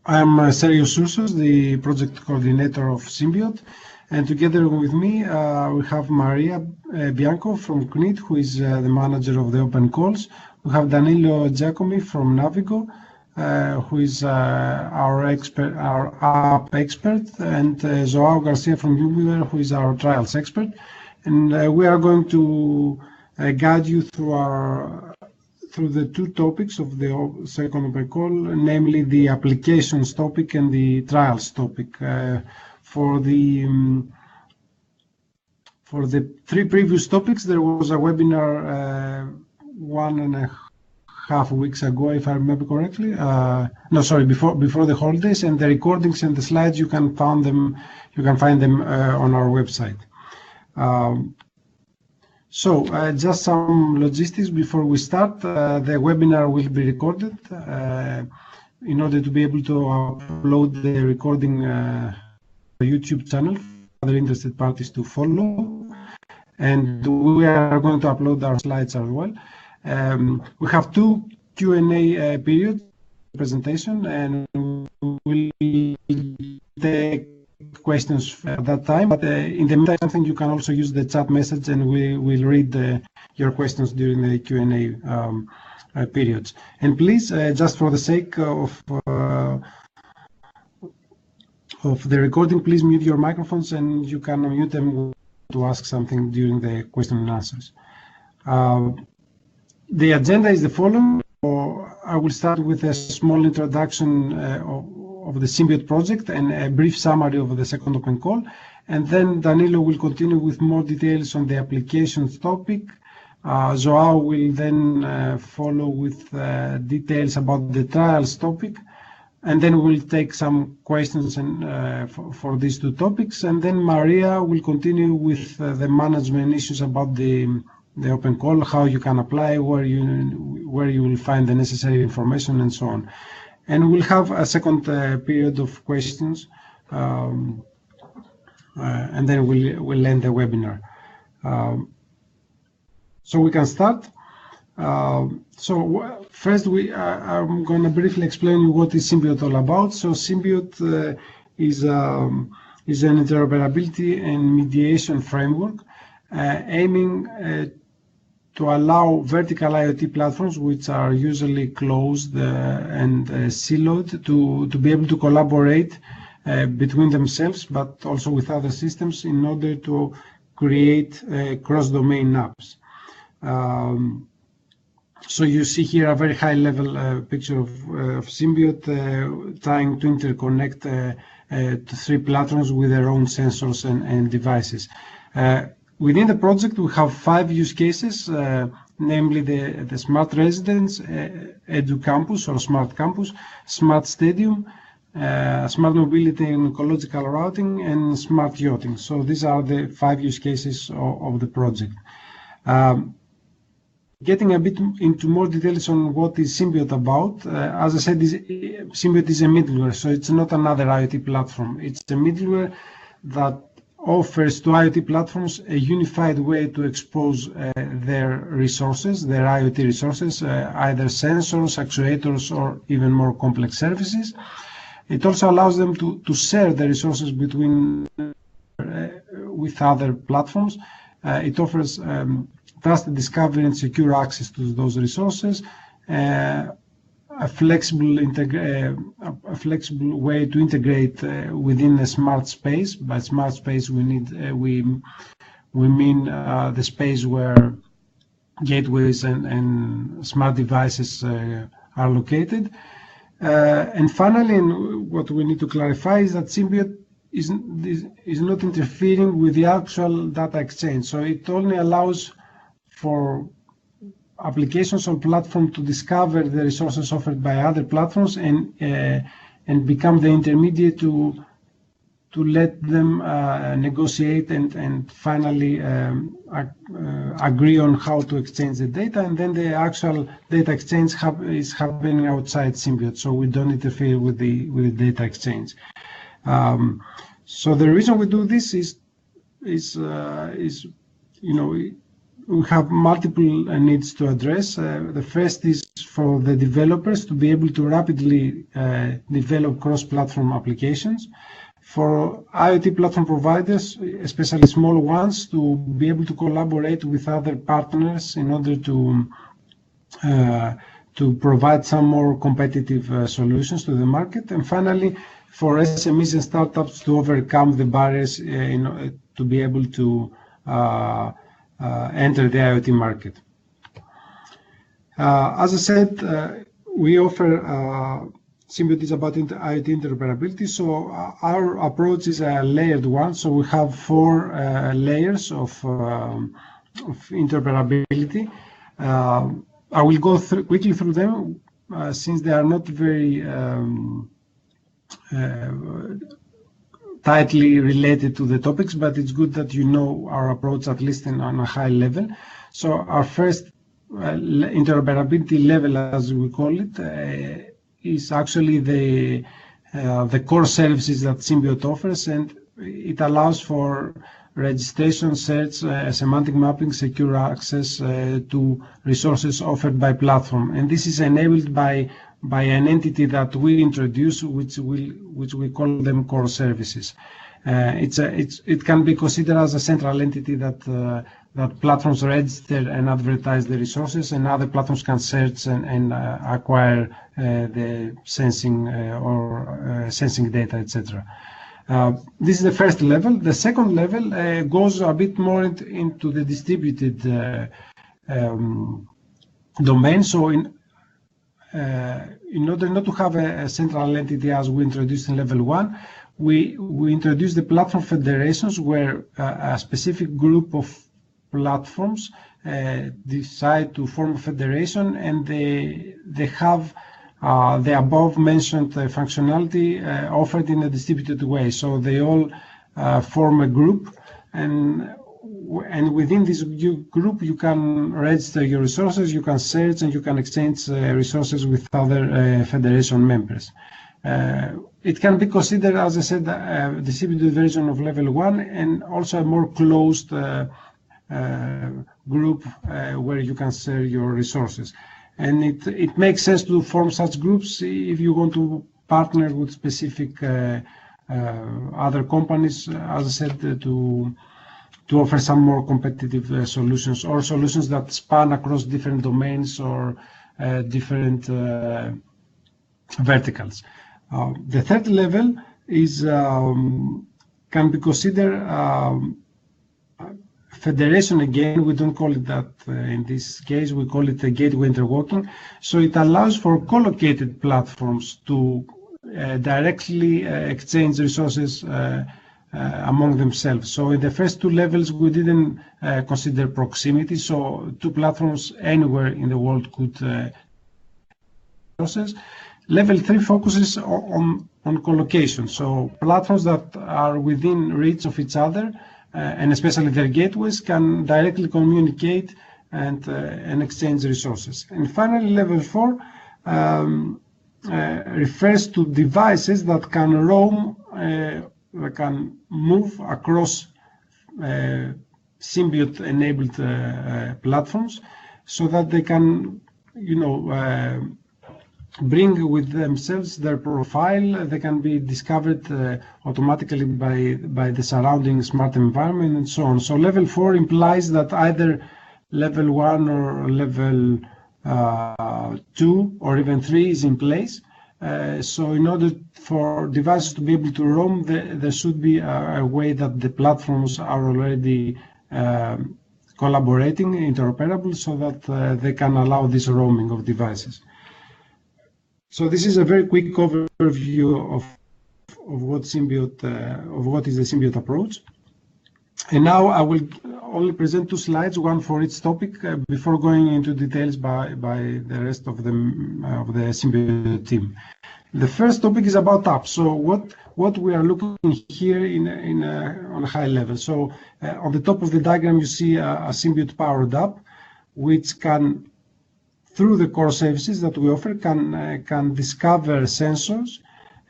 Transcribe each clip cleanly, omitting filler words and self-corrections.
I'm Sergio Sursos, the project coordinator of symbIoTe, and together with me we have Maria Bianco from CNIT, who is the manager of the open calls. We have Danilo Giacomi from Navigo, who is our app expert, and Joao Garcia from Uber, who is our trials expert. And we are going to guide you through the two topics of the second open call, namely the applications topic and the trials topic. For the three previous topics, there was a webinar 1.5 weeks ago, if I remember correctly. No, sorry, before the holidays, and the recordings and the slides you can find them on our website. So just some logistics before we start. The webinar will be recorded in order to be able to upload the recording the YouTube channel for other interested parties to follow, and we are going to upload our slides as well. We have two Q&A periods presentation, and we'll take questions at that time, but in the meantime, I think you can also use the chat message, and we will read your questions during the Q&A periods. And please, just for the sake of the recording, please mute your microphones, and you can unmute them to ask something during the question and answers. The agenda is the following. I will start with a small introduction of the symbIoTe project and a brief summary of the second open call, and then Danilo will continue with more details on the applications topic. Joao will then follow with details about the trials topic, and then we'll take some questions for these two topics, and then Maria will continue with the management issues about the open call, how you can apply, where you will find the necessary information, and so on. And we'll have a second period of questions, and then we'll end the webinar. So we can start. So first, I'm going to briefly explain you what is symbIoTe all about. So symbIoTe is an interoperability and mediation framework aiming to allow vertical IoT platforms, which are usually closed and siloed, to be able to collaborate between themselves, but also with other systems, in order to create cross-domain apps. So you see here a very high-level picture of symbIoTe trying to interconnect three platforms with their own sensors and devices. Within the project, we have 5 use cases, namely the smart residence, edu campus or smart campus, smart stadium, smart mobility and ecological routing, and smart yachting. So these are the 5 use cases of the project. Getting a bit into more details on what is symbIoTe about, as I said, symbIoTe is a middleware, so it's not another IoT platform. It's a middleware that offers to IoT platforms a unified way to expose their resources, their IoT resources, either sensors, actuators, or even more complex services. It also allows them to share the resources between with other platforms. It offers trusted discovery and secure access to those resources, a flexible way to integrate within a smart space. By smart space, we mean the space where gateways and smart devices are located. And finally, what we need to clarify is that symbIoTe is not interfering with the actual data exchange. So it only allows for applications or platform to discover the resources offered by other platforms and become the intermediate to let them negotiate and finally agree on how to exchange the data, and then the actual data exchange is happening outside symbIoTe, so we don't interfere with the data exchange. So the reason we do this is we have multiple needs to address. The first is for the developers to be able to rapidly develop cross-platform applications. For IoT platform providers, especially small ones, to be able to collaborate with other partners in order to provide some more competitive solutions to the market. And finally, for SMEs and startups to overcome the barriers to be able to enter the IoT market. As I said, we offer symbIoTe's about IoT interoperability. So our approach is a layered one. So we have 4 layers of interoperability. I will go quickly through them since they are not very tightly related to the topics, but it's good that you know our approach at least on a high level. So our first interoperability level, as we call it, is actually the core services that symbIoTe offers, and it allows for registration, search, semantic mapping, secure access to resources offered by platform. And this is enabled by an entity that we introduce, which we call them core services. It can be considered as a central entity that platforms register and advertise the resources, and other platforms can search and acquire the sensing sensing data, etc. This is the first level. The second level goes a bit more into the distributed domain. So in order not to have a central entity as we introduced in level 1, we introduced the platform federations, where a specific group of platforms decide to form a federation, and they have the above mentioned functionality offered in a distributed way. So they all form a group, and within this group you can register your resources, you can search, and you can exchange resources with other federation members. It can be considered, as I said, a distributed version of level 1, and also a more closed group where you can share your resources. And it makes sense to form such groups if you want to partner with specific other companies, as I said, to offer some more competitive solutions, or solutions that span across different domains or different verticals. The third level is can be considered federation. Again, we don't call it that in this case, we call it a gateway interworking. So it allows for co-located platforms to directly exchange resources among themselves. So in the first 2 levels, we didn't consider proximity. So 2 platforms anywhere in the world could resources. Level 3 focuses on co-location. So platforms that are within reach of each other, and especially their gateways, can directly communicate and exchange resources. And finally, level 4 refers to devices that can roam, can move across symbIoTe-enabled platforms, so that they can, bring with themselves their profile. They can be discovered automatically by the surrounding smart environment, and so on. So level 4 implies that either level 1 or level 2 or even 3 is in place. So in order for devices to be able to roam, there should be a way that the platforms are already collaborating, interoperable, so that they can allow this roaming of devices. So this is a very quick overview of what is the symbIoTe approach. And now I will only present 2 slides, one for each topic, before going into details by the rest of the symbIoTe team. The first topic is about apps. So what we are looking here on a high level. So on the top of the diagram, you see a symbIoTe powered app, which can, through the core services that we offer, can discover sensors,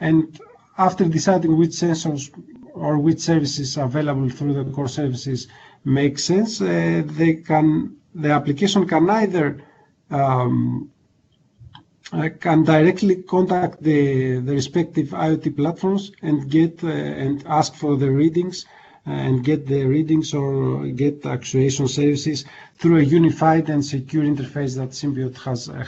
and after deciding which sensors or which services are available through the core services, make sense, the application can either can directly contact the respective IoT platforms and get and ask for the readings and get the readings or get actuation services through a unified and secure interface that symbIoT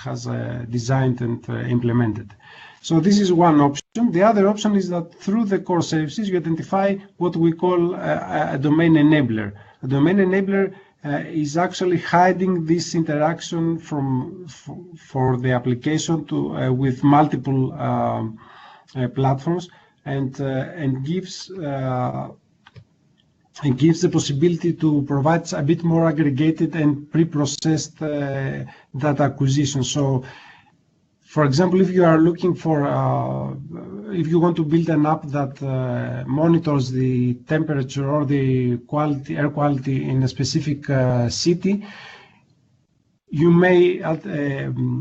has designed and implemented. So this is one option. The other option is that through the core services you identify what we call a domain enabler. A domain enabler is actually hiding this interaction for the application to with multiple platforms and gives the possibility to provide a bit more aggregated and pre-processed data acquisition. So, for example, if you are looking for, if you want to build an app that monitors the temperature or the quality, air quality in a specific city, you may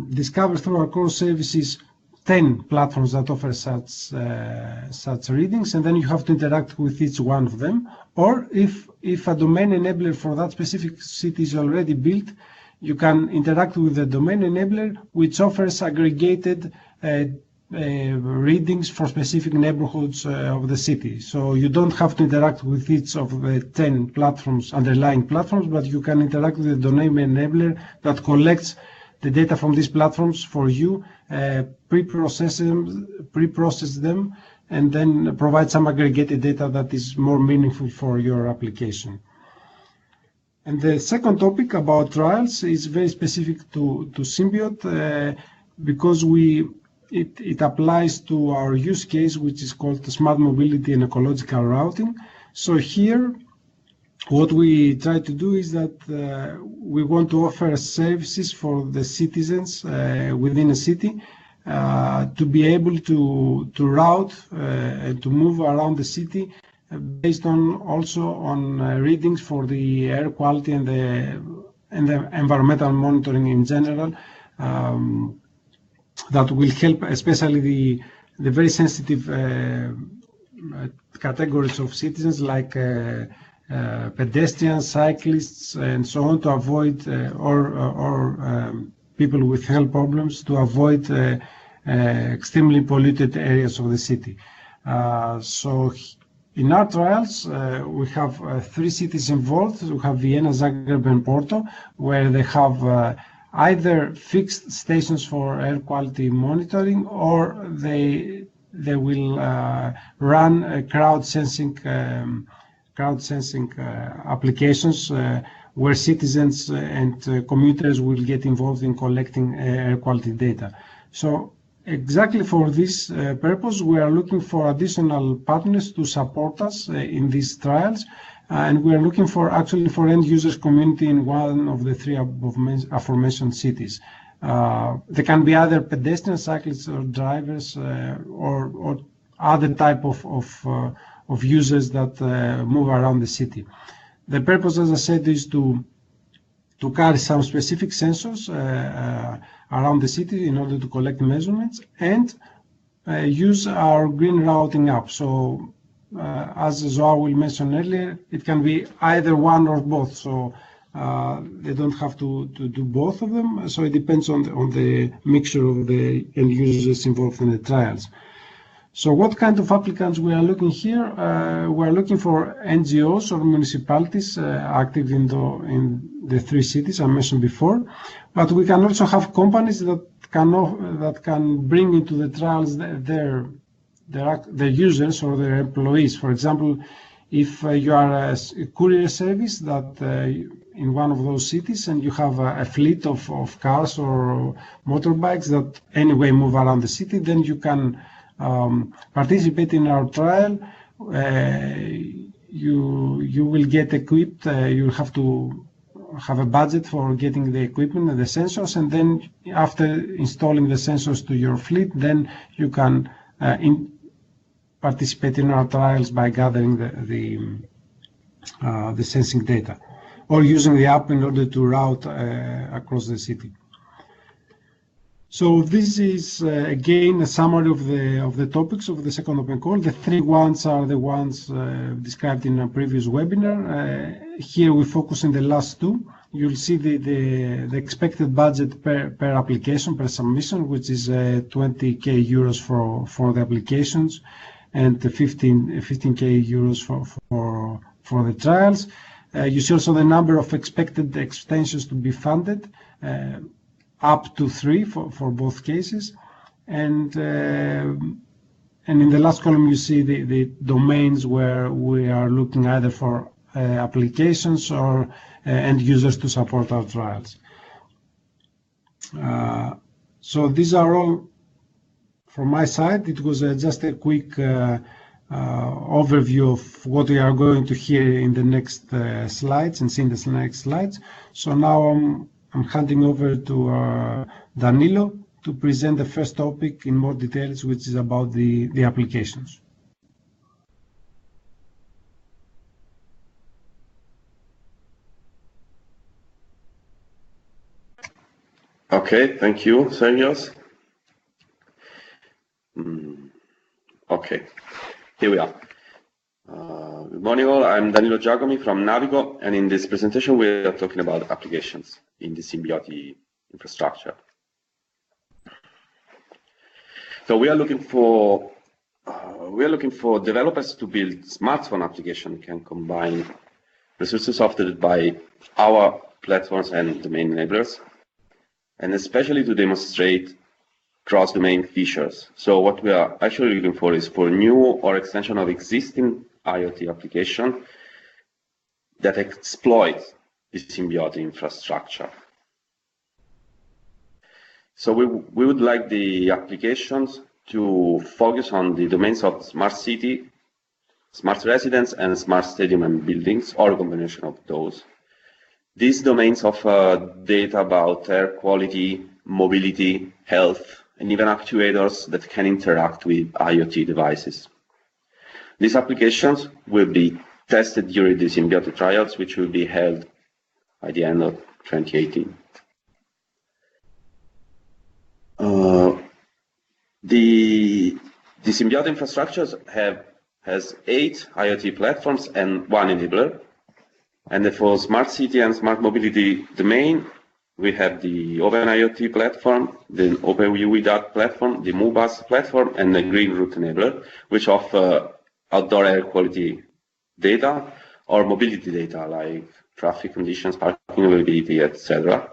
discover through our core services 10 platforms that offer such readings, and then you have to interact with each one of them. Or if a domain enabler for that specific city is already built, you can interact with the domain enabler, which offers aggregated readings for specific neighborhoods of the city. So you don't have to interact with each of the 10 platforms, underlying platforms, but you can interact with the domain enabler that collects the data from these platforms for you, pre-process them, and then provide some aggregated data that is more meaningful for your application. And the second topic about trials is very specific to symbIoT because it applies to our use case, which is called smart mobility and ecological routing. So here, what we try to do is that we want to offer services for the citizens within a city to be able to route and to move around the city based on also on readings for the air quality and the environmental monitoring in general, that will help especially the very sensitive categories of citizens like pedestrians, cyclists, and so on, to avoid or people with health problems, to avoid extremely polluted areas of the city. So in our trials, we have 3 cities involved. We have Vienna, Zagreb, and Porto, where they have either fixed stations for air quality monitoring, or they will run crowd sensing applications where citizens and commuters will get involved in collecting air quality data. So exactly for this purpose, we are looking for additional partners to support us in these trials, and we are looking for actually for end users community in one of the 3 aforementioned cities. There can be either pedestrians, cyclists, or drivers, or other type of users that move around the city. The purpose, as I said, is to carry some specific sensors around the city in order to collect measurements and use our green routing app. So as Joao will mention earlier, it can be either one or both. So they don't have to do both of them. So it depends on the mixture of the end users involved in the trials. So what kind of applicants we are looking here? We are looking for NGOs or municipalities active in the 3 cities I mentioned before, but we can also have companies that can bring into the trials their users or their employees. For example, if you are a courier service that in one of those cities and you have a fleet of cars or motorbikes that anyway move around the city, then you can participate in our trial. You will get equipped. You have to have a budget for getting the equipment and the sensors, and then after installing the sensors to your fleet, then you can participate in our trials by gathering the sensing data or using the app in order to route across the city. So this is again a summary of the topics of the second open call. The 3 ones are the ones described in a previous webinar. Here we focus on the last 2. You'll see the expected budget per application, per submission, which is 20k euros for the applications and 15k euros for the trials. You see also the number of expected extensions to be funded, up to 3 for both cases, and in the last column you see the domains where we are looking either for applications or end users to support our trials. So these are all from my side. It was just a quick overview of what we are going to hear in the next slides and see in the next slides. So now I'm handing over to Danilo to present the first topic in more details, which is about the applications. Okay, thank you, Sergios. Okay, here we are. Good morning all, I'm Danilo Giacomi from Navigo, and in this presentation we are talking about applications in the symbIoTe infrastructure. So we are looking for developers to build smartphone applications can combine resources offered by our platforms and domain enablers, and especially to demonstrate cross-domain features. So what we are actually looking for is for new or extension of existing IoT application that exploit the symbIoTe infrastructure. So we would like the applications to focus on the domains of smart city, smart residence, and smart stadium and buildings, or a combination of those. These domains offer data about air quality, mobility, health, and even actuators that can interact with IoT devices. These applications will be tested during the symbIoTe trials, which will be held by the end of 2018. The symbIoTe infrastructures has 8 IoT platforms and 1 enabler. And for smart city and smart mobility domain, we have the OpenIoT platform, the OpenUI platform, the MooBus platform, and the Green Route enabler, which offer outdoor air quality data or mobility data like traffic conditions, parking availability, etc.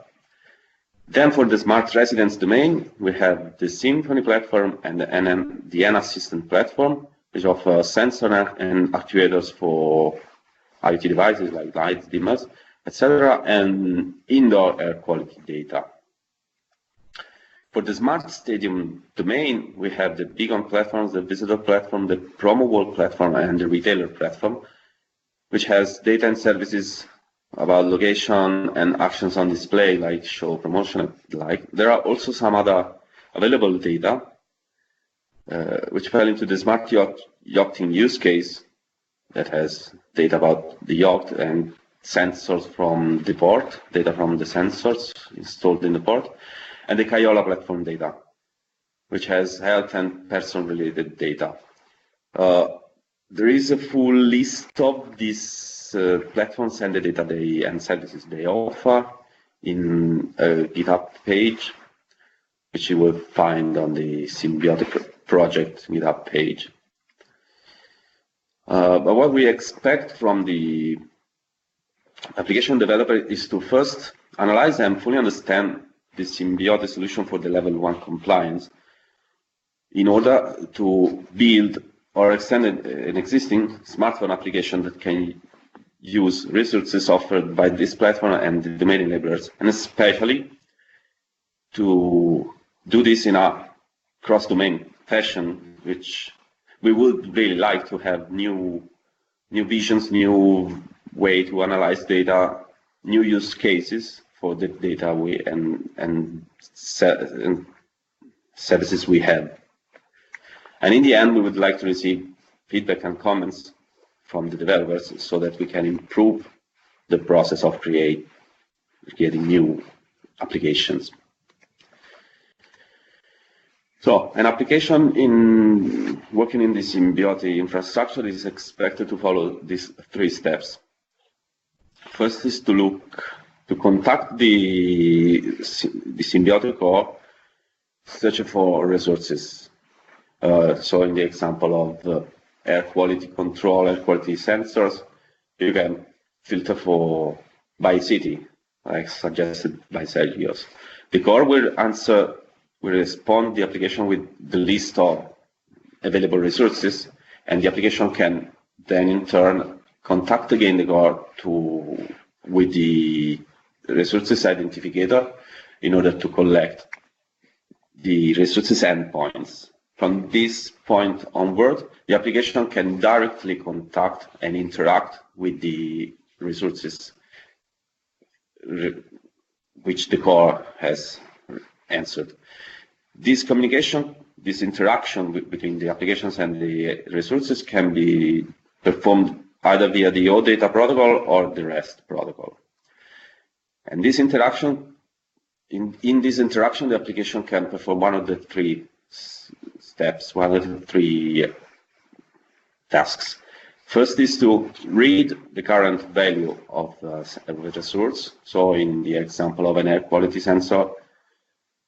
Then for the smart residence domain, we have the Symphony platform and the N Assistant platform, which offer sensor and actuators for IoT devices like lights, dimmers, etc., and indoor air quality data. For the smart stadium domain, we have the Beacon platforms, the visitor platform, the promo wall platform, and the retailer platform, which has data and services about location and actions on display, like show, promotion, and the like. There are also some other available data, which fell into the smart yachting use case that has data about the yacht and sensors from the port, data from the sensors installed in the port, and the Kaiola platform data, which has health and person-related data. There is a full list of these platforms and the data and services they offer in a GitHub page, which you will find on the symbIoTe project GitHub page. But what we expect from the application developer is to first analyze and fully understand the symbIoTe solution for the level 1 compliance in order to build or extend an existing smartphone application that can use resources offered by this platform and the domain enablers, and especially to do this in a cross-domain fashion, which we would really like to have new visions, new way to analyze data, new use cases for the data and services we have. And in the end, we would like to receive feedback and comments from the developers so that we can improve the process of creating new applications. So an application in working in the symbIoTe's infrastructure is expected to follow these 3 steps. First is to contact the symbIoTe's core, search for resources. So in the example of air quality control, air quality sensors, you can filter for by city, like suggested by Sergio's. The core will respond the application with the list of available resources, and the application can then in turn contact again the core with the resources identifier in order to collect the resources endpoints. From this point onward, the application can directly contact and interact with the resources which the core has answered. This communication, this interaction between the applications and the resources can be performed either via the OData protocol or the REST protocol. And this interaction, in this interaction, the application can perform one of the 3 steps, one of the 3 tasks. First is to read the current value of the resource. So in the example of an air quality sensor,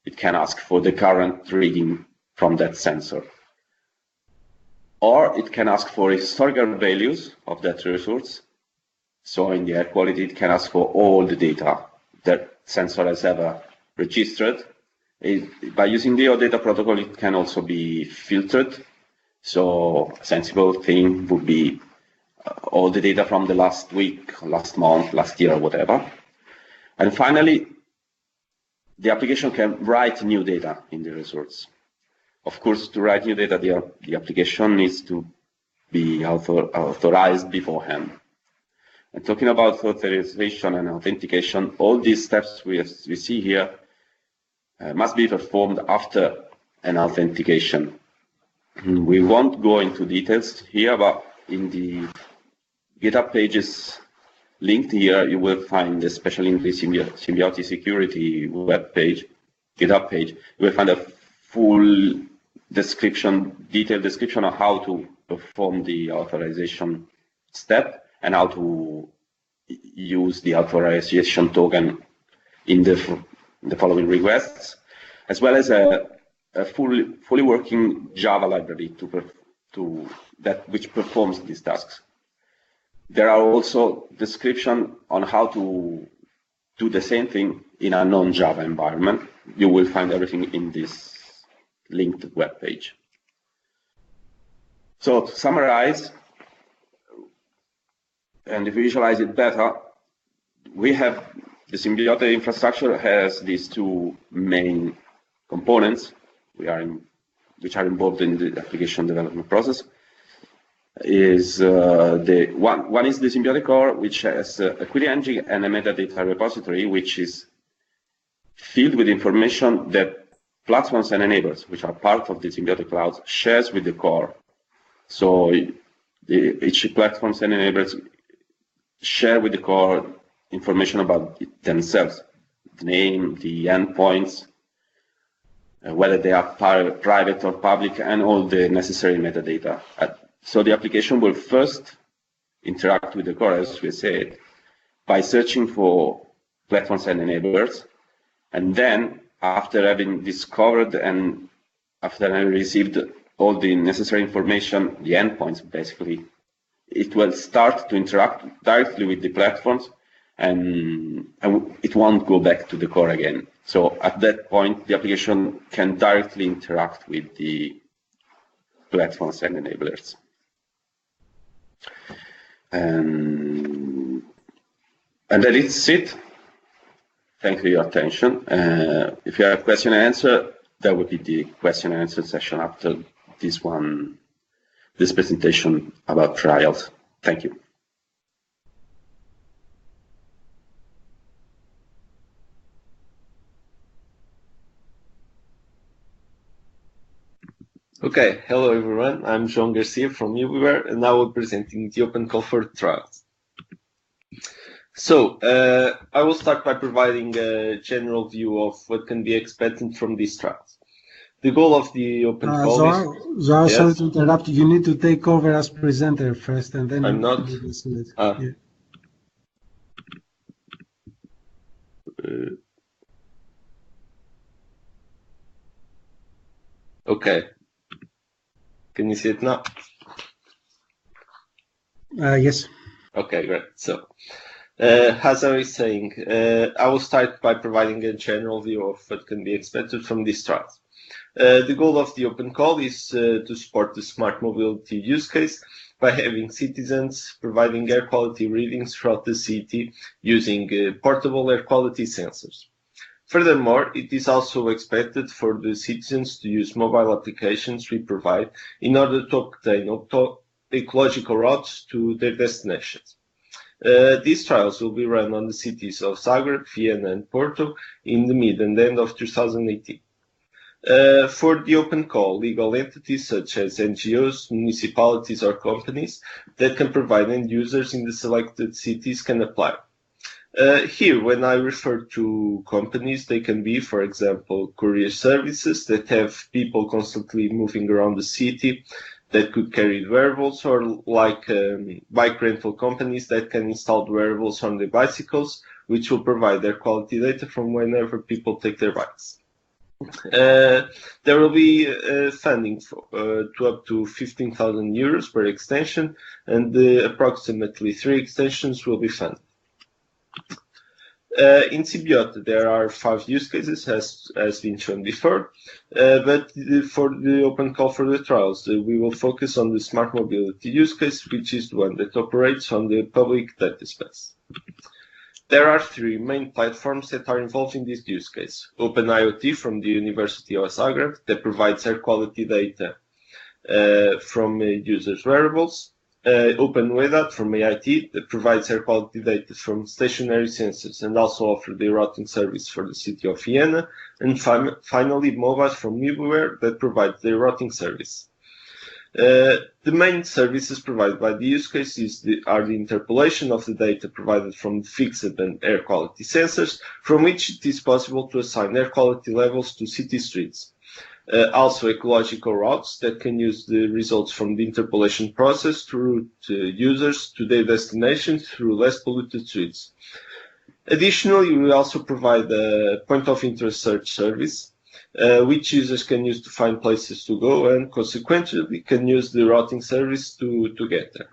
it can ask for the current reading from that sensor. Or it can ask for historical values of that resource. So in the air quality, it can ask for all the data that sensor has ever registered. By using the OData protocol, it can also be filtered. So a sensible thing would be all the data from the last week, last month, last year, whatever. And finally, the application can write new data in the resource. Of course, to write new data, the application needs to be authorized beforehand. And talking about authorization and authentication, all these steps we see here must be performed after an authentication. We won't go into details here, but in the GitHub pages linked here, you will find, especially in the symbIoTe's security web page, GitHub page, you will find a full description, detailed description of how to perform the authorization step and how to use the authorization token in the following requests, as well as a fully working Java library which performs these tasks. There are also descriptions on how to do the same thing in a non-Java environment. You will find everything in this linked web page. So to summarize, and to visualize it better, we have the symbIoTe's infrastructure has these 2 main components which are involved in the application development process. One is the symbIoTe's core, which has a query engine and a metadata repository, which is filled with information that platforms and enablers, which are part of the symbIoTe's cloud, shares with the core. So each platforms and enablers share with the core information about themselves, the name, the endpoints, whether they are private or public, and all the necessary metadata. So the application will first interact with the core, as we said, by searching for platforms and enablers, and then after having discovered and after having received all the necessary information, the endpoints basically, it will start to interact directly with the platforms, and it won't go back to the core again. So at that point, the application can directly interact with the platforms and enablers. And that is it. Thank you for your attention. If you have question and answer, that would be the question and answer session after this presentation about trials. Thank you. Okay, hello everyone. I'm João Garcia from Ubiware, and now we're presenting the open call for trials. So, I will start by providing a general view of what can be expected from these trials. The goal of the open call is... Zohar, Yes? sorry to interrupt. You need to take over as presenter first, and then I'm not? Yeah. Okay. Can you see it now? Yes. Okay, great. So, as I was saying, I will start by providing a general view of what can be expected from these trials. The goal of the open call is to support the smart mobility use case by having citizens providing air quality readings throughout the city using portable air quality sensors. Furthermore, it is also expected for the citizens to use mobile applications we provide in order to obtain ecological routes to their destinations. These trials will be run on the cities of Zagreb, Vienna, and Porto in the mid and end of 2018. For the open call, legal entities such as NGOs, municipalities, or companies that can provide end users in the selected cities can apply. Here, when I refer to companies, they can be, for example, courier services that have people constantly moving around the city that could carry wearables, or like bike rental companies that can install wearables on their bicycles, which will provide their quality data from whenever people take their bikes. There will be funding to up to 15,000 euros per extension, and approximately 3 extensions will be funded. In symbIoTe, there are 5 use cases, as been shown before, but for the open call for the trials, we will focus on the smart mobility use case, which is the one that operates on the public data space. There are 3 main platforms that are involved in this use case. OpenIoT from the University of Zagreb that provides air quality data from users' wearables. OpenWeather from AIT that provides air quality data from stationary sensors and also offer the routing service for the city of Vienna. And finally, Mobile from Mibuware that provides the routing service. The main services provided by the use case are the interpolation of the data provided from fixed and air quality sensors, from which it is possible to assign air quality levels to city streets. Also ecological routes that can use the results from the interpolation process to route users to their destinations through less polluted streets. Additionally, we also provide a point of interest search service, which users can use to find places to go and consequently can use the routing service to get there.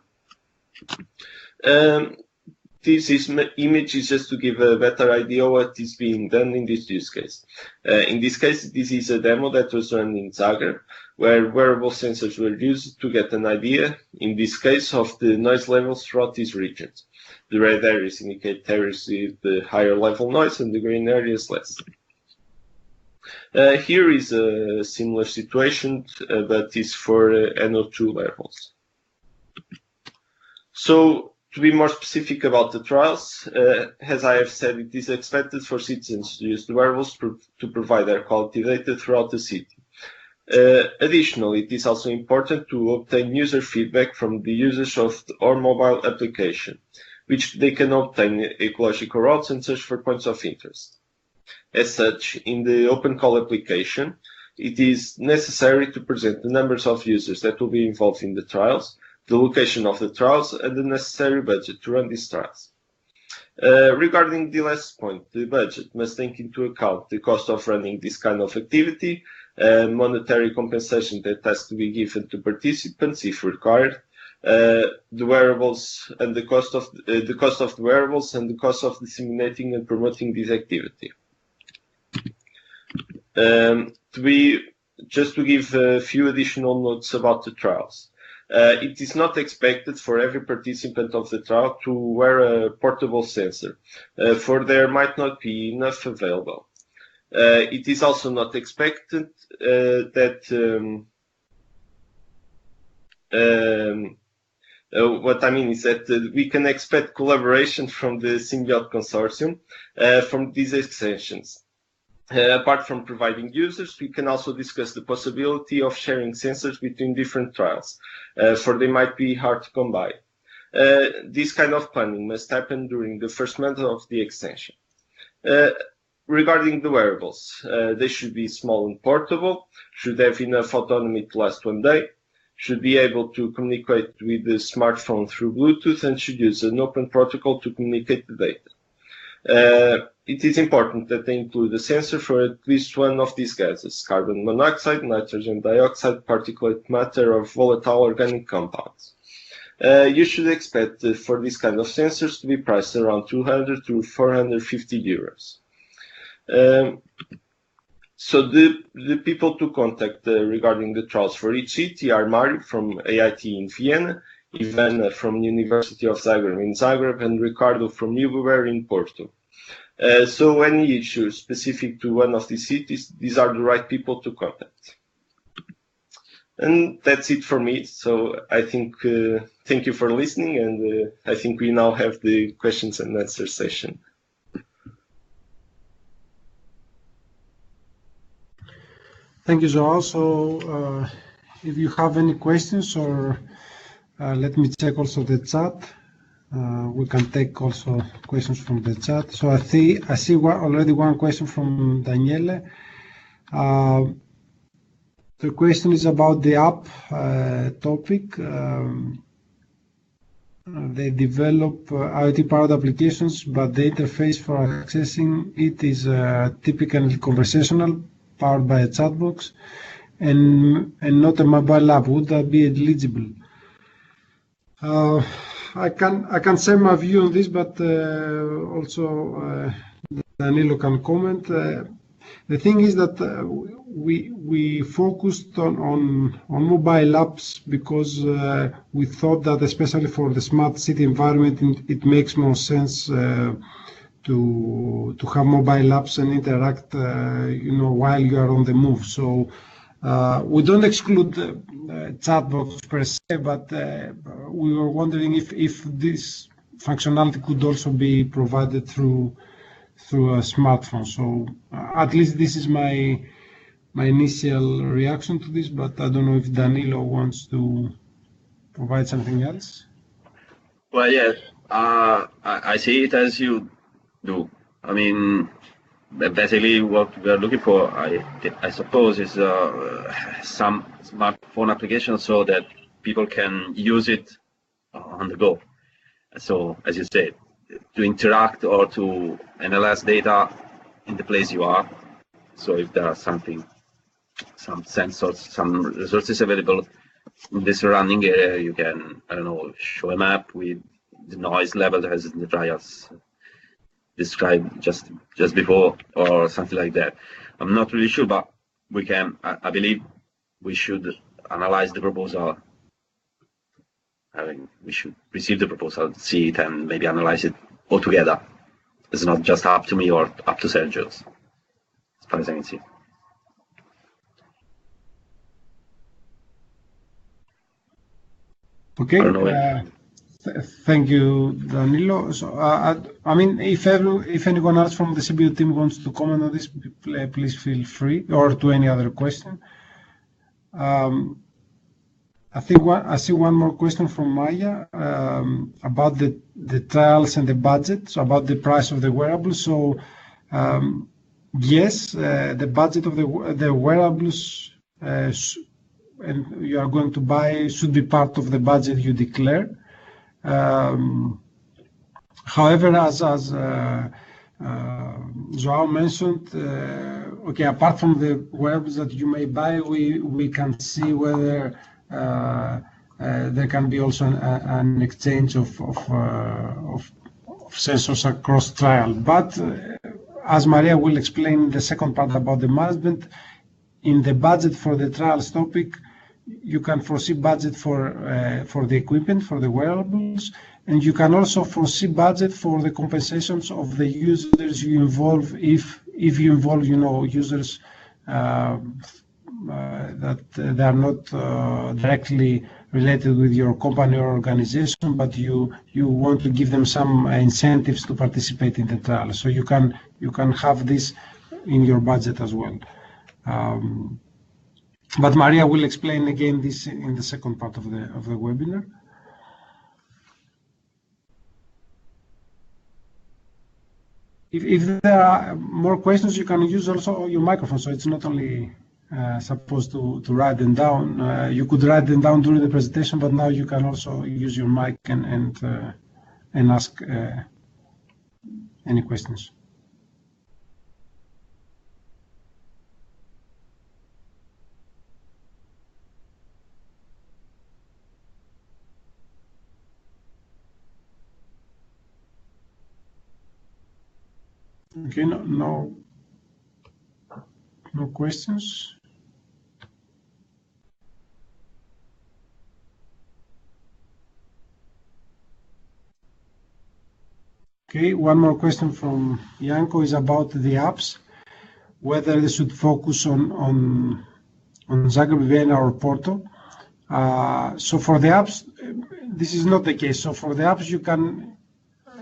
This image is just to give a better idea what is being done in this use case. In this case, this is a demo that was run in Zagreb, where wearable sensors were used to get an idea, in this case, of the noise levels throughout these regions. The red areas indicate areas with the higher level noise and the green areas less. Here is a similar situation, but is for NO2 levels. So, to be more specific about the trials, as I have said, it is expected for citizens to use the wearables to provide air quality data throughout the city. Additionally, it is also important to obtain user feedback from the users of our mobile application, which they can obtain ecological routes and search for points of interest. As such, in the open call application, it is necessary to present the numbers of users that will be involved in the trials, the location of the trials, and the necessary budget to run these trials. Regarding the last point, the budget must take into account the cost of running this kind of activity, monetary compensation that has to be given to participants if required, the wearables and the cost of the wearables and the cost of disseminating and promoting this activity. Just to give a few additional notes about the trials. It is not expected for every participant of the trial to wear a portable sensor, for there might not be enough available. It is also not expected what I mean is that we can expect collaboration from the symbIoTe consortium from these extensions. Apart from providing users, we can also discuss the possibility of sharing sensors between different trials, for they might be hard to combine. This kind of planning must happen during the first month of the extension. regarding the wearables, they should be small and portable, should have enough autonomy to last 1 day, should be able to communicate with the smartphone through Bluetooth, and should use an open protocol to communicate the data. It is important that they include a sensor for at least one of these gases: carbon monoxide, nitrogen dioxide, particulate matter, or volatile organic compounds. You should expect for these kind of sensors to be priced around 200 to 450 euros. So the people to contact regarding the trials for each city are Mario from AIT in Vienna, Ivana from University of Zagreb in Zagreb, and Ricardo from UBWare in Porto. So any issue specific to one of these cities, these are the right people to contact. And that's it for me. So I think, thank you for listening, and I think we now have the questions and answer session. Thank you, Joao. So if you have any questions, or let me check also the chat. We can take also questions from the chat. So I see already one question from Daniele. The question is about the app topic. They develop IoT-powered applications, but the interface for accessing it is typically conversational, powered by a chat box, and not a mobile app. Would that be eligible? I can say my view on this, but also Danilo can comment. The thing is that we focused on mobile apps because we thought that, especially for the smart city environment, it makes more sense to have mobile apps and interact, while you are on the move. So we don't exclude chatbots per se, but we were wondering if this functionality could also be provided through a smartphone. So at least this is my initial reaction to this, but I don't know if Danilo wants to provide something else. Well, yes, I see it as you do. I mean, basically what we are looking for, I suppose, is some smartphone application so that people can use it on the go. So, as you said, to interact or to analyze data in the place you are. So if there are some sensors, some resources available in the surrounding area, you can, I don't know, show a map with the noise level as in the trials described just before, or something like that. I'm not really sure, but we can, I believe we should analyze the proposal. I mean, we should receive the proposal, see it, and maybe analyze it all together. It's not just up to me or up to Sergio, as far as I can see. Okay. Thank you, Danilo. So, I mean, if anyone else from the symbIoTe's team wants to comment on this, please feel free, or to any other question. I see one more question from Maya about the trials and the budget, so about the price of the wearables. So yes, the budget of the wearables and you are going to buy should be part of the budget you declare. However, as Joao mentioned, okay, apart from the wearables that you may buy, we can see whether there can be also an exchange of sensors across trial. But as Maria will explain in the second part about the management, in the budget for the trials topic, you can foresee budget for the equipment, for the wearables, and you can also foresee budget for the compensations of the users you involve if you involve, users that they are not directly related with your company or organization, but you want to give them some incentives to participate in the trial. So you can have this in your budget as well. But Maria will explain again this in the second part of the webinar. if there are more questions, you can use also your microphone, so it's not only supposed to write them down. You could write them down during the presentation, but now you can also use your mic and ask any questions. Okay, no questions. Okay, one more question from Yanko is about the apps, whether they should focus on Zagreb, Vienna, or Porto. So for the apps, this is not the case. So for the apps, you can.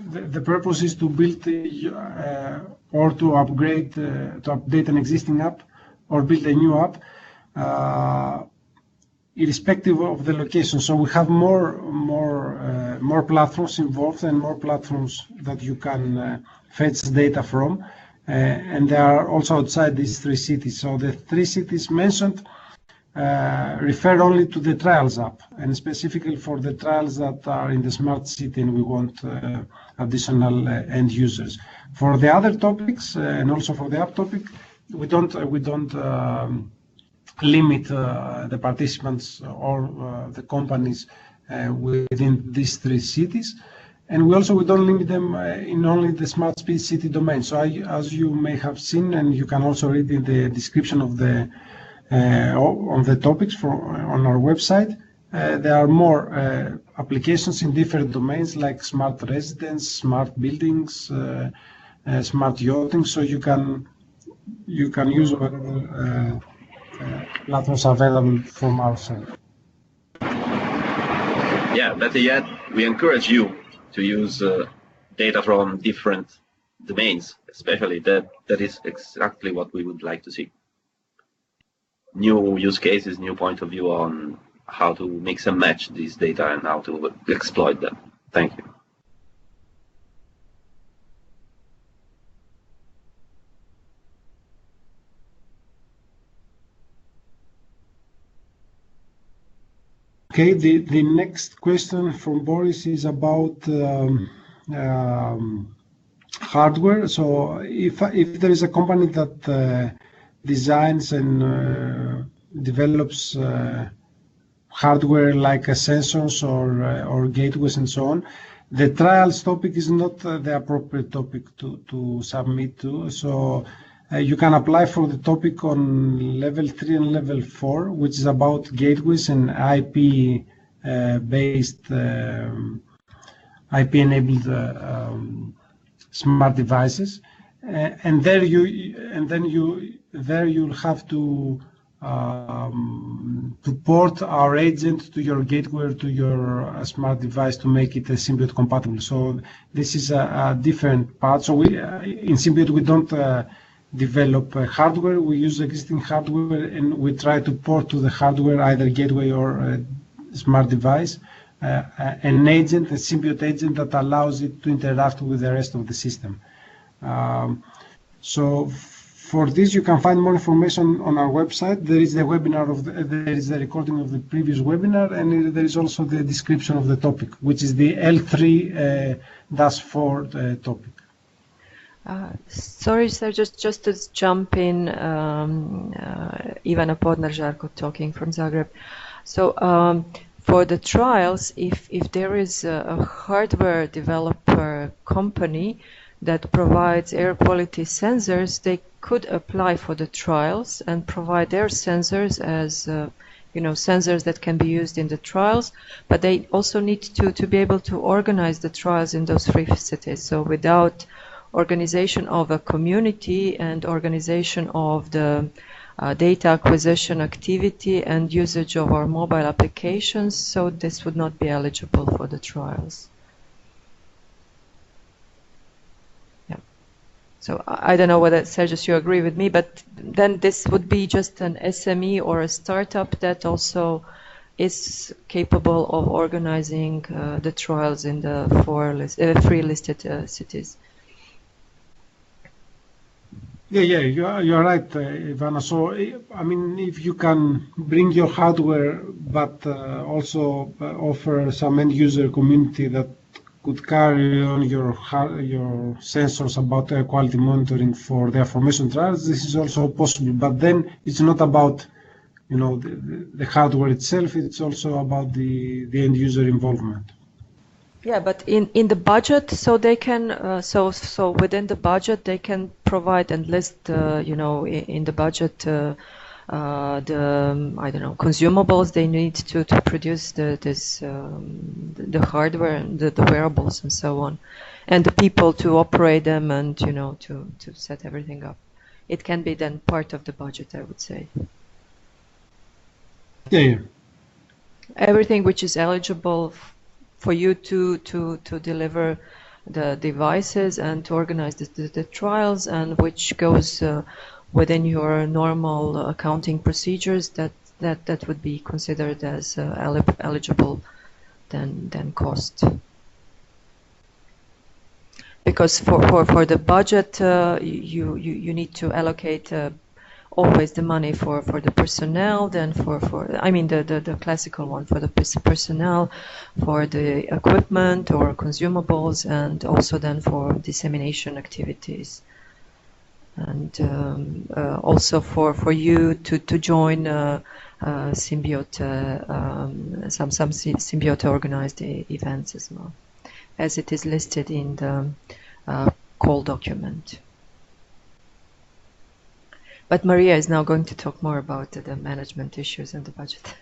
The purpose is to build or to upgrade, to update an existing app, or build a new app, irrespective of the location. So we have more platforms involved and more platforms that you can fetch data from, and they are also outside these 3 cities. So the 3 cities mentioned refer only to the trials app, and specifically for the trials that are in the smart city, and we want additional end users. For the other topics, and also for the app topic, we don't limit the participants or the companies within these 3 cities, and we don't limit them in only the smart city domain. So as you may have seen, and you can also read in the description of the on the topics on our website, there are more applications in different domains like smart residence, smart buildings, smart yachting. So you can use whatever platforms available from our side. Yeah, better yet, we encourage you to use data from different domains, especially that is exactly what we would like to see. New use cases, new point of view on how to mix and match these data and how to exploit them. Thank you. Okay, the next question from Boris is about hardware. So if there is a company that designs and develops hardware like sensors or gateways and so on, the trials topic is not the appropriate topic to submit to. So you can apply for the topic on level 3 and level 4, which is about gateways and IP based IP enabled smart devices, and then you'll have to port our agent to your gateway or to your smart device to make it symbIoT compatible. So this is a different part. So in symbIoT we don't develop hardware. We use existing hardware and we try to port to the hardware, either gateway or smart device, an agent, a symbIoT agent that allows it to interact with the rest of the system. So for this, you can find more information on our website. There is the webinar there is the recording of the previous webinar, and there is also the description of the topic, which is the L3-4 topic. Sorry, sir, just to jump in, Ivana Podnar-Žarko talking from Zagreb. So for the trials, if there is a hardware developer company that provides air quality sensors, they could apply for the trials and provide their sensors as sensors that can be used in the trials, but they also need to be able to organize the trials in those 3 cities. So without organization of a community and organization of the data acquisition activity and usage of our mobile applications, so this would not be eligible for the trials. Yeah. So I don't know whether, Sergius, you agree with me, but then this would be just an SME or a startup that also is capable of organizing the trials in the 3 listed cities. Yeah, you are right, Ivana. So, I mean, if you can bring your hardware, but also offer some end user community that could carry on your sensors about air quality monitoring for their formation trials, this is also possible. But then it's not about, you know, the hardware itself. It's also about the end user involvement. Yeah, but in the budget, so they can so within the budget they can provide and list you know, in the budget the I don't know, consumables they need to produce the hardware and the wearables and so on, and the people to operate them and, you know, to set everything up. It can be then part of the budget, I would say. Yeah. Everything which is eligible for you to deliver the devices and to organize the trials, and which goes within your normal accounting procedures, that would be considered as eligible then cost. Because for the budget you need to allocate always the money for the personnel, then for I mean the classical one, for the personnel, for the equipment or consumables, and also then for dissemination activities, and also for you to join symbIoTe, some symbIoTe organized events as well, as it is listed in the call document. But Maria is now going to talk more about the management issues and the budget.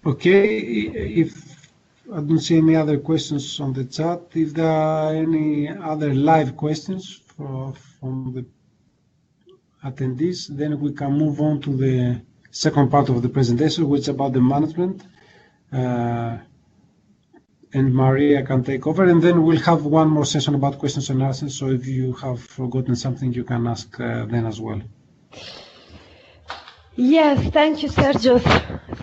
Okay, if I don't see any other questions on the chat, if there are any other live questions from the attendees, then we can move on to the second part of the presentation, which is about the management, and Maria can take over, and then we'll have one more session about questions and answers, so if you have forgotten something, you can ask then as well. Yes, thank you, Sergio.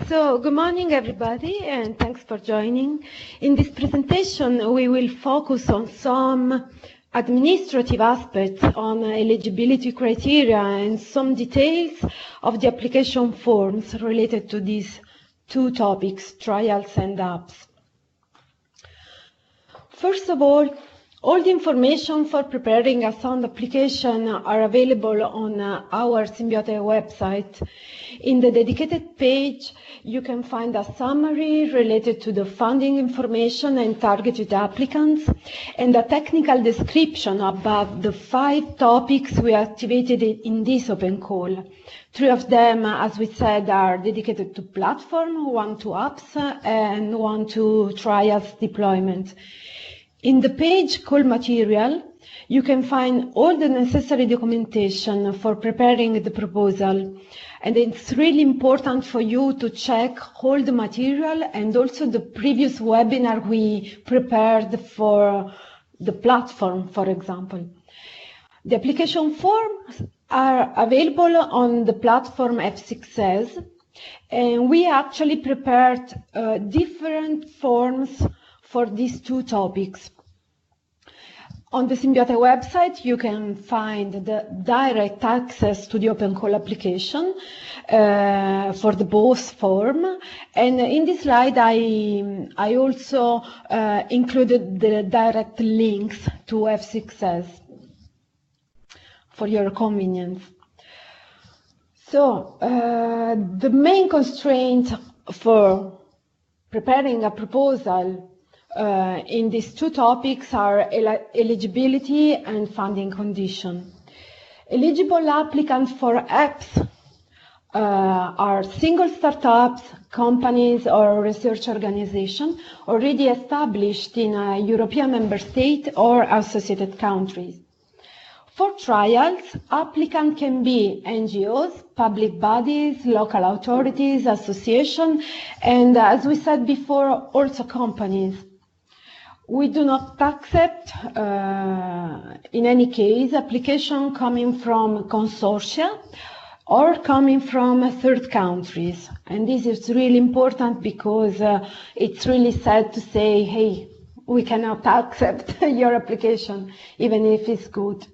So, good morning, everybody, and thanks for joining. In this presentation, we will focus on some administrative aspects on eligibility criteria and some details of the application forms related to these two topics, trials and apps. First of all the information for preparing a sound application are available on our symbIoTe website. In the dedicated page, you can find a summary related to the funding information and targeted applicants, and a technical description about the 5 topics we activated in this open call. 3 of them, as we said, are dedicated to platform, 1 to apps, and 1 to trials deployment. In the page called Material, you can find all the necessary documentation for preparing the proposal. And it's really important for you to check all the material and also the previous webinar we prepared for the platform, for example. The application forms are available on the platform F6S, and we actually prepared different forms for these 2 topics. On the symbIoTe website, you can find the direct access to the open call application for the both form. And in this slide, I also included the direct links to F6S for your convenience. So the main constraint for preparing a proposal in these 2 topics are eligibility and funding condition. Eligible applicants for apps are single startups, companies, or research organizations already established in a European member state or associated countries. For trials, applicants can be NGOs, public bodies, local authorities, associations, and as we said before, also companies. We do not accept, in any case, application coming from consortia or coming from third countries. And this is really important because it's really sad to say, hey, we cannot accept your application, even if it's good.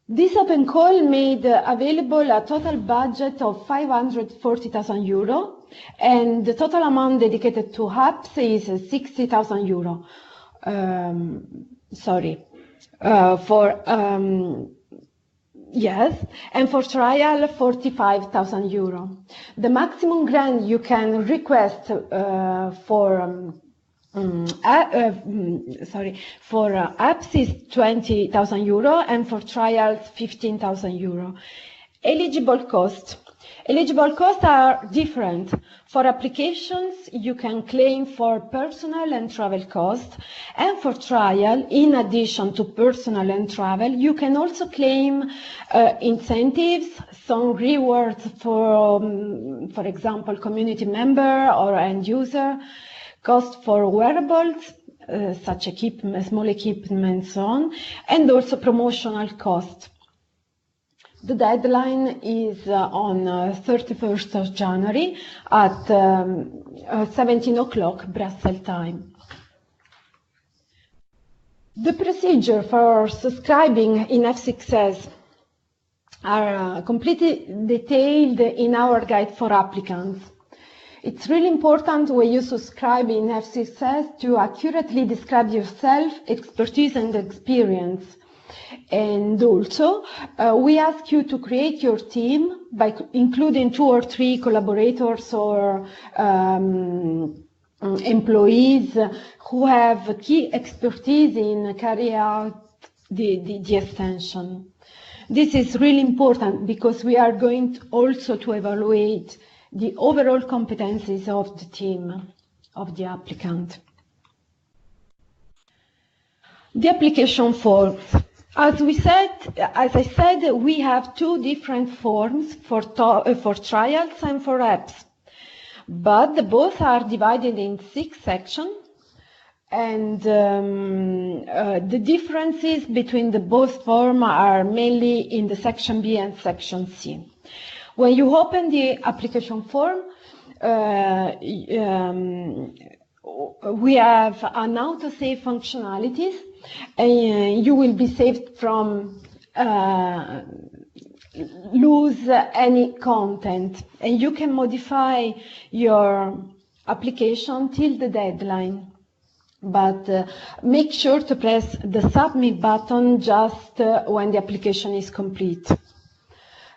This open call made available a total budget of 540,000 euro, and the total amount dedicated to apps is 60,000 euro. Yes, and for trial, 45,000 euro. The maximum grant you can request for apps is 20,000 euro, and for trials, 15,000 euro. Eligible costs. Eligible costs are different. For applications, you can claim for personal and travel costs, and for trial, in addition to personal and travel, you can also claim incentives, some rewards for example, community member or end user, cost for wearables, such small equipment and so on, and also promotional cost. The deadline is on 31st of January at 17 o'clock Brussels time. The procedure for subscribing in F6S are completely detailed in our guide for applicants. It's really important when you subscribe in F6S to accurately describe yourself, expertise and experience. And also, we ask you to create your team by including 2 or 3 collaborators or employees who have key expertise in carrying out the extension. This is really important because we are going also to evaluate the overall competencies of the team, of the applicant. The application forms. As I said, we have 2 different forms for trials and for apps, but both are divided in 6 sections, and the differences between the both forms are mainly in the section B and section C. When you open the application form, we have an auto-save functionalities, and you will be saved from lose any content, and you can modify your application till the deadline. But make sure to press the submit button just when the application is complete.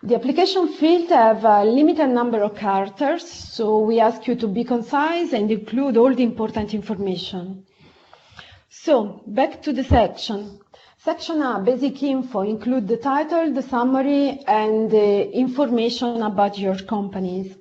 The application fields have a limited number of characters, so we ask you to be concise and include all the important information. So, back to the section. Section A, basic info, include the title, the summary, and the information about your companies.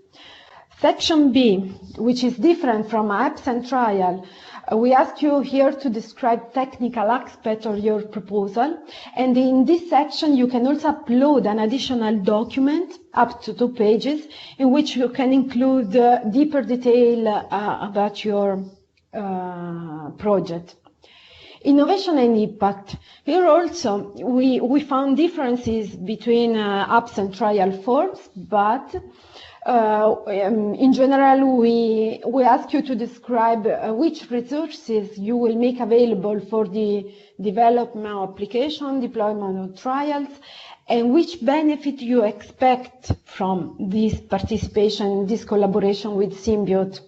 Section B, which is different from apps and trial, we ask you here to describe technical aspect of your proposal, and in this section you can also upload an additional document up to 2 pages in which you can include deeper detail about your project. Innovation and impact. Here also we found differences between apps and trial forms, but in general, we ask you to describe which resources you will make available for the development of application, deployment of trials, and which benefit you expect from this participation, this collaboration with symbIoTe.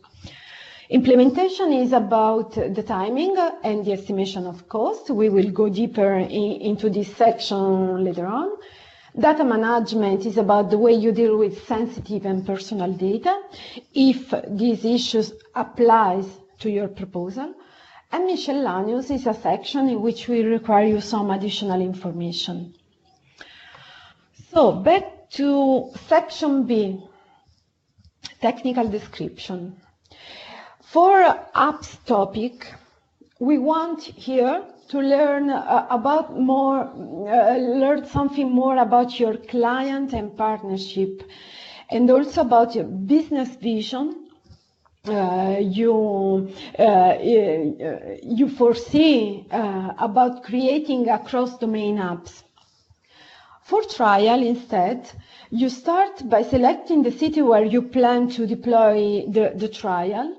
Implementation is about the timing and the estimation of cost. We will go deeper into this section later on. Data management is about the way you deal with sensitive and personal data, if these issues applies to your proposal. And miscellaneous is a section in which we require you some additional information. So back to section B, technical description. For apps topic, we want here to learn learn something more about your client and partnership, and also about your business vision. You foresee about creating a cross-domain apps. For trial, instead, you start by selecting the city where you plan to deploy the trial.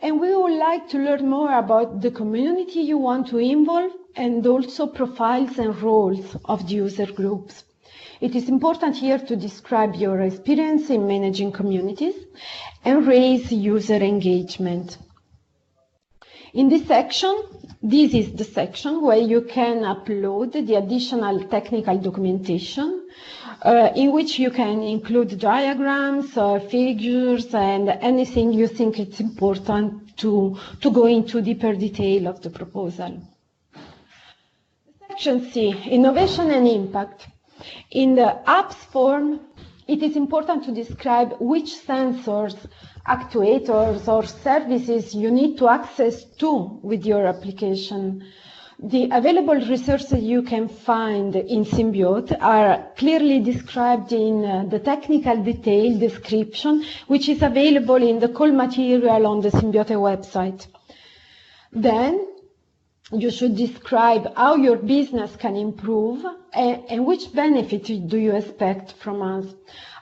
And we would like to learn more about the community you want to involve and also profiles and roles of the user groups. It is important here to describe your experience in managing communities and raise user engagement. In this section, this is the section where you can upload the additional technical documentation in which you can include diagrams, figures, and anything you think it's important to go into deeper detail of the proposal. Section C, innovation and impact. In the apps form, it is important to describe which sensors, actuators, or services you need to access to with your application. The available resources you can find in symbIoTe are clearly described in the technical detail description, which is available in the call material on the symbIoTe website. Then, you should describe how your business can improve and which benefit do you expect from us.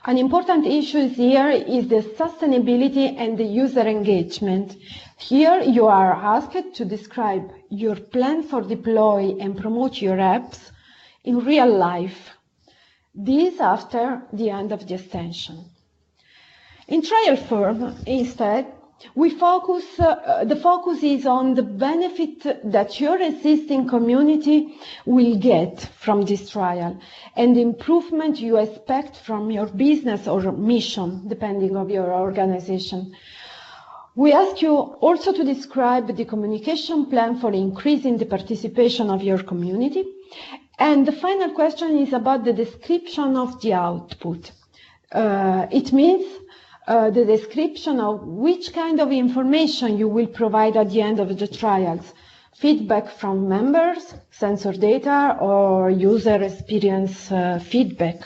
An important issue here is the sustainability and the user engagement. Here you are asked to describe your plan for deploy and promote your apps in real life. This after the end of the extension. In trial form, instead, the focus is on the benefit that your existing community will get from this trial and the improvement you expect from your business or mission, depending on your organization. We ask you also to describe the communication plan for increasing the participation of your community. And the final question is about the description of the output. It means the description of which kind of information you will provide at the end of the trials. Feedback from members, sensor data, or user experience feedback.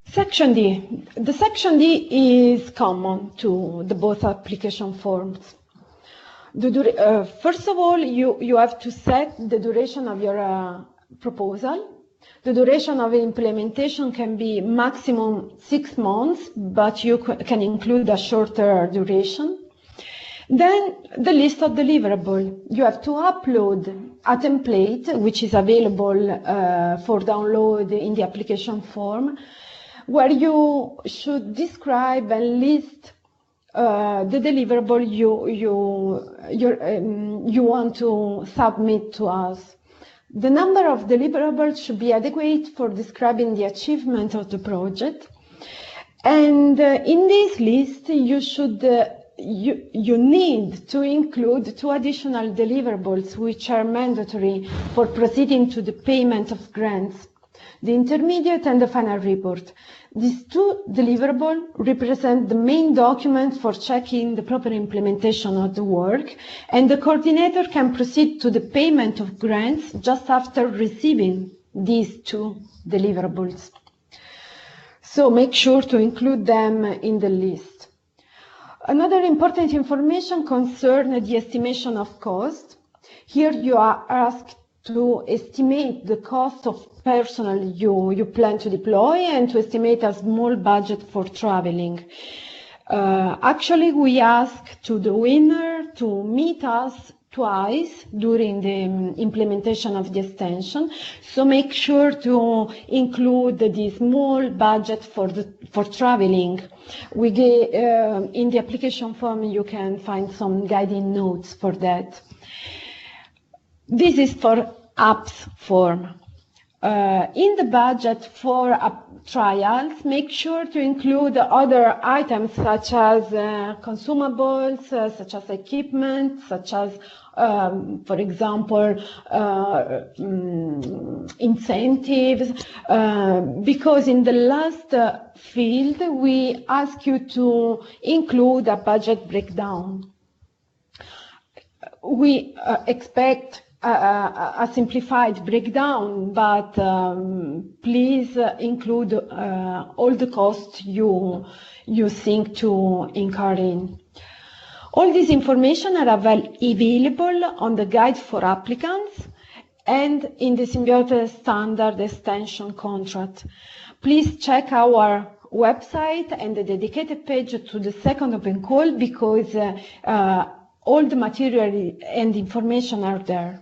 Section D. The section D is common to the both application forms. First of all, you have to set the duration of your proposal. The duration of implementation can be maximum 6 months, but you can include a shorter duration. Then the list of deliverables. You have to upload a template, which is available for download in the application form, where you should describe and list the deliverable you want to submit to us. The number of deliverables should be adequate for describing the achievement of the project. And in this list, you need to include 2 additional deliverables, which are mandatory for proceeding to the payment of grants: the intermediate and the final report. These 2 deliverables represent the main document for checking the proper implementation of the work, and the coordinator can proceed to the payment of grants just after receiving these 2 deliverables. So make sure to include them in the list. Another important information concerns the estimation of cost. Here you are asked to estimate the cost of personnel you plan to deploy and to estimate a small budget for traveling. Actually, we ask to the winner to meet us twice during the implementation of the extension, so make sure to include the small budget for traveling. In the application form you can find some guiding notes for that. This is for apps form. In the budget for trials, make sure to include other items such as consumables, such as equipment, such as, for example, incentives, because in the last field we ask you to include a budget breakdown. We expect a simplified breakdown, but please include all the costs you think to incur in. All this information are available on the guide for applicants, and in the symbIoTe's standard extension contract. Please check our website and the dedicated page to the second open call, because all the material and information are there.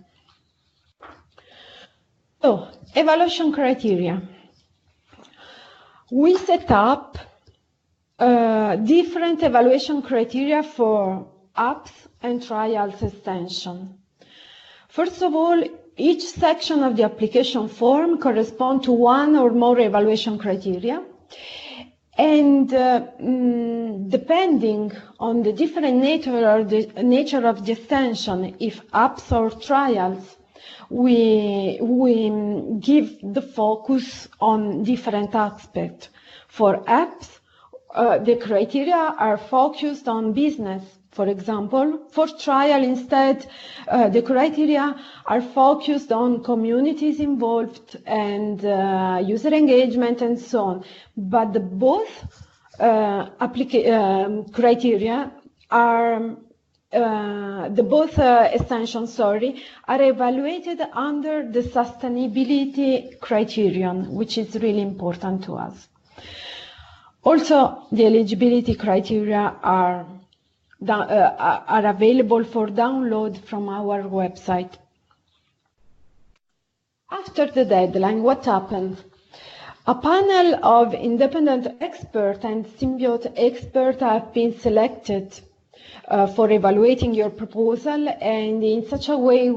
So, evaluation criteria. We set up different evaluation criteria for apps and trials extension. First of all, each section of the application form corresponds to one or more evaluation criteria. And depending on the different nature of the extension, if apps or trials, we give the focus on different aspects. For apps, the criteria are focused on business. For example, for trial instead, the criteria are focused on communities involved and user engagement and so on. But both criteria are extensions, are evaluated under the sustainability criterion, which is really important to us. Also, the eligibility criteria are available for download from our website. After the deadline, what happened? A panel of independent experts and symbIoTe experts have been selected for evaluating your proposal, and in such a way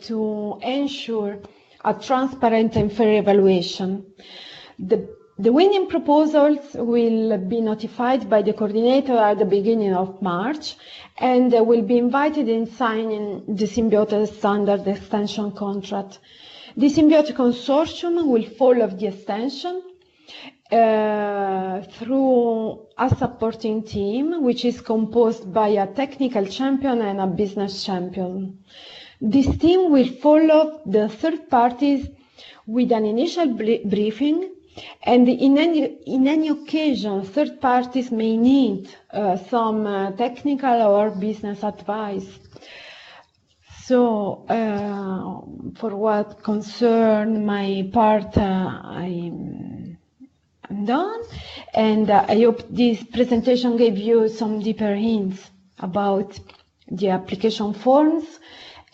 to ensure a transparent and fair evaluation. The winning proposals will be notified by the coordinator at the beginning of March, and will be invited in signing the symbIoTe standard extension contract. The symbIoTe consortium will follow the extension through a supporting team, which is composed by a technical champion and a business champion. This team will follow the third parties with an initial briefing, and in any occasion, third parties may need some technical or business advice. So, for what concern my part, I'm done, and I hope this presentation gave you some deeper hints about the application forms,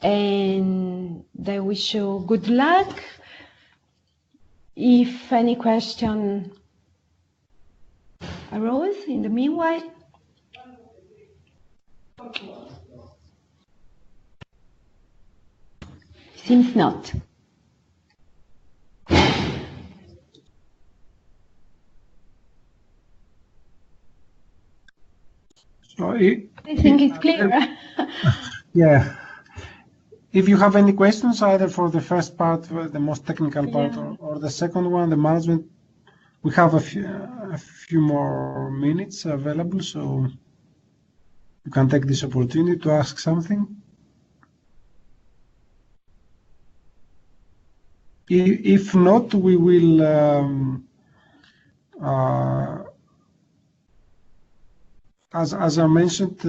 and I wish you good luck. If any question arose in the meanwhile. Seems not. So I think it's clear. yeah. If you have any questions, either for the first part, the most technical part, or the second one, the management, we have a few more minutes available, so you can take this opportunity to ask something. If not, we will as I mentioned,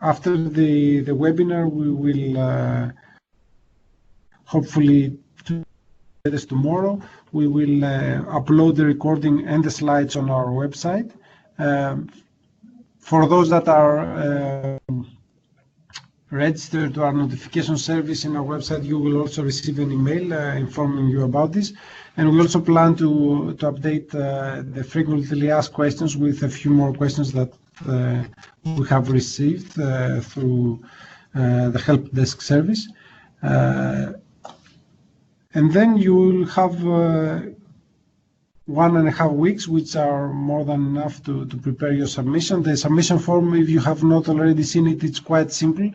after the webinar, we will hopefully tomorrow, we will upload the recording and the slides on our website. For those that are registered to our notification service in our website, you will also receive an email informing you about this. And we also plan to update the frequently asked questions with a few more questions that we have received through the help desk service. And then you will have 1.5 weeks, which are more than enough to prepare your submission. The submission form, if you have not already seen it, it's quite simple.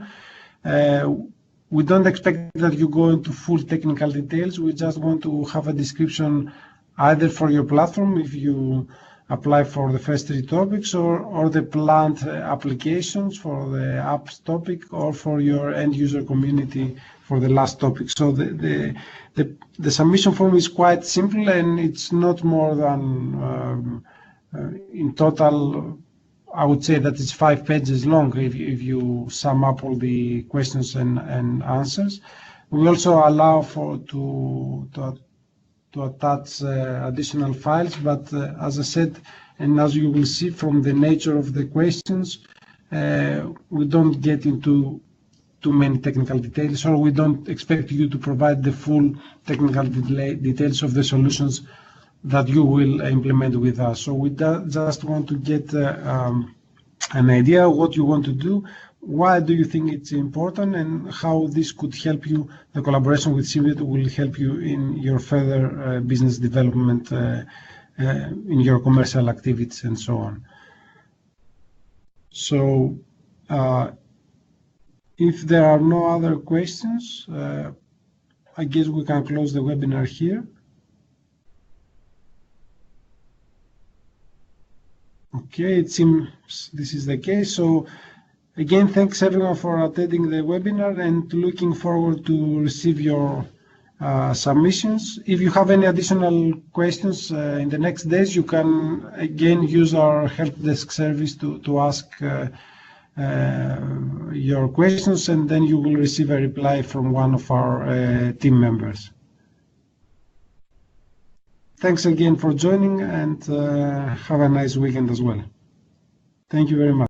We don't expect that you go into full technical details. We just want to have a description either for your platform, if you apply for the first 3 topics, or the planned applications for the apps topic, or for your end user community for the last topic. So the submission form is quite simple, and it's not more than in total, I would say that it's 5 pages long if you sum up all the questions and answers. We also allow to attach additional files, but as I said, and as you will see from the nature of the questions, we don't get into too many technical details, or we don't expect you to provide the full technical details of the solutions that you will implement with us. So we just want to get an idea of what you want to do, why do you think it's important, and how this could help you. The collaboration with symbIoT will help you in your further business development, in your commercial activities and so on. So if there are no other questions, I guess we can close the webinar here. Okay, it seems this is the case. So again, thanks everyone for attending the webinar, and looking forward to receive your submissions. If you have any additional questions in the next days, you can again use our help desk service to ask your questions, and then you will receive a reply from one of our team members. Thanks again for joining, and have a nice weekend as well. Thank you very much.